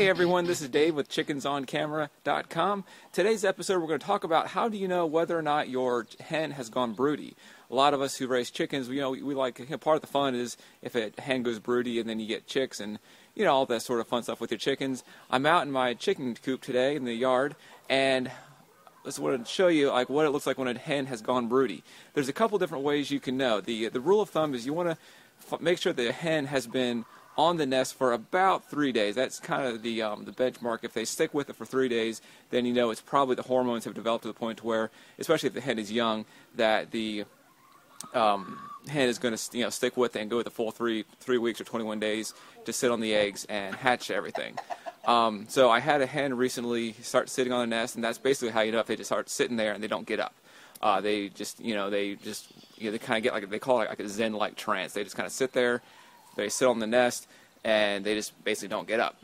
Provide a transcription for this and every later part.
everyone, this is Dave with chickensOnCamera.com. Today's episode we're going to talk about how do you know whether or not your hen has gone broody. A lot of us who raise chickens, we like, part of the fun is if a hen goes broody and then you get chicks and all that sort of fun stuff with your chickens. I'm out in my chicken coop today in the yard, and I just wanted to show you what it looks like when a hen has gone broody. There's a couple different ways you can know. The rule of thumb is you want to make sure the hen has been on the nest for about 3 days. That's kind of the benchmark. If they stick with it for 3 days, then it's probably the hormones have developed to the point where, especially if the hen is young, that the hen is going to stick with it and go with the full three weeks or 21 days to sit on the eggs and hatch everything. So I had a hen recently start sitting on the nest, and that's basically how you know if they just start sitting there and they don't get up. They kind of get they call it like a Zen-like trance. They just kind of sit there. They sit on the nest, and they just basically don't get up.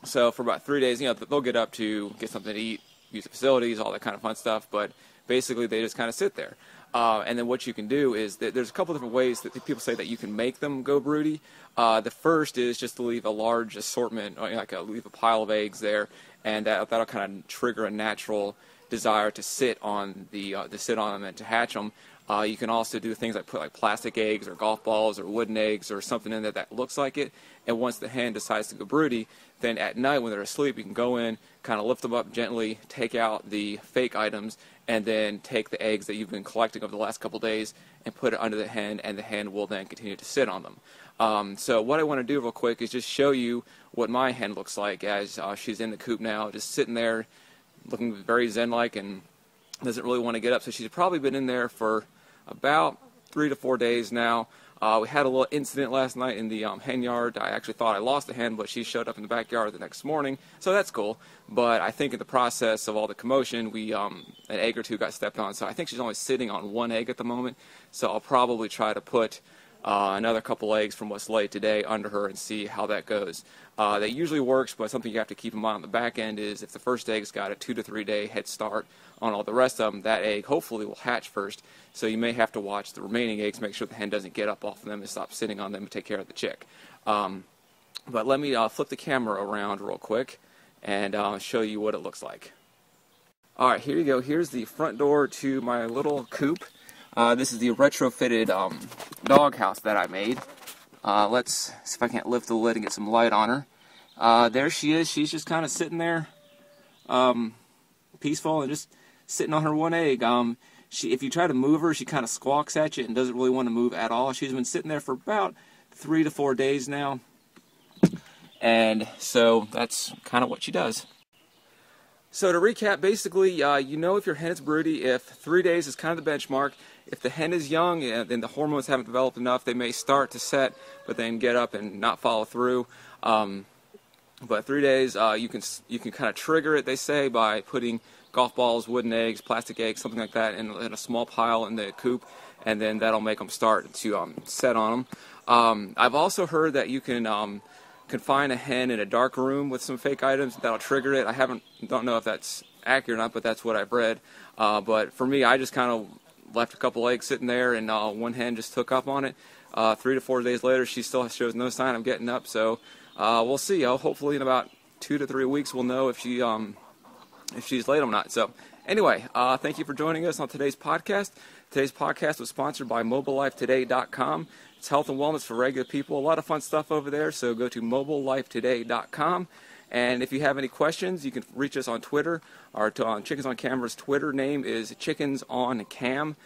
So for about 3 days, they'll get up to get something to eat, use the facilities, all that kind of fun stuff, but basically they just kind of sit there. And then what you can do is there's a couple different ways that people say that you can make them go broody. The first is just to leave a large assortment, leave a pile of eggs there, and that'll kind of trigger a natural desire to sit on them and to hatch them. You can also do things like put plastic eggs or golf balls or wooden eggs or something in there that looks like it. And once the hen decides to go broody, then at night when they're asleep, you can go in, kind of lift them up gently, take out the fake items, and then take the eggs that you've been collecting over the last couple days and put it under the hen, and the hen will then continue to sit on them. So what I want to do real quick is just show you what my hen looks like as she's in the coop now, just sitting there looking very zen-like and doesn't really want to get up. So she's probably been in there for about 3 to 4 days now. We had a little incident last night in the hen yard. I actually thought I lost the hen, but she showed up in the backyard the next morning, so that's cool. But I think in the process of all the commotion, an egg or two got stepped on, so I think she's only sitting on one egg at the moment. So I'll probably try to put another couple eggs from what's laid today under her and see how that goes. That usually works, but something you have to keep in mind on the back end is if the first egg's got a 2 to 3 day head start on all the rest of them, that egg hopefully will hatch first. So you may have to watch the remaining eggs, make sure the hen doesn't get up off of them and stop sitting on them and take care of the chick. But let me flip the camera around real quick and show you what it looks like. Alright, here you go. Here's the front door to my little coop. This is the retrofitted dog house that I made. Let's see if I can't lift the lid and get some light on her. There she is. She's just kind of sitting there, peaceful and just sitting on her one egg. If you try to move her, she kind of squawks at you and doesn't really want to move at all. She's been sitting there for about 3 to 4 days now, and so that's kind of what she does. So to recap, basically, if your hen is broody if 3 days is kind of the benchmark. If the hen is young and the hormones haven't developed enough, they may start to set, but then get up and not follow through. But 3 days, you can kind of trigger it, they say, by putting golf balls, wooden eggs, plastic eggs, something like that in a small pile in the coop, and then that'll make them start to set on them. I've also heard that you can confine a hen in a dark room with some fake items. That'll trigger it. Don't know if that's accurate or not, but that's what I've read. But for me, I just kind of left a couple eggs sitting there, and one hen just took up on it. 3 to 4 days later, she still shows no sign of getting up. So we'll see. Hopefully, in about 2 to 3 weeks, we'll know if she's laid or not. So anyway, thank you for joining us on today's podcast. Today's podcast was sponsored by MobileLifeToday.com. It's health and wellness for regular people. A lot of fun stuff over there, so go to MobileLifeToday.com. And if you have any questions, you can reach us on Twitter. Our Chickens on Camera's Twitter name is Chickens on Cam,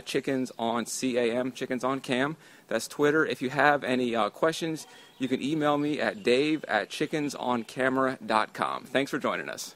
Chickens on CAM, Chickens on Cam. That's Twitter. If you have any questions, you can email me at dave@chickensoncamera.com. Thanks for joining us.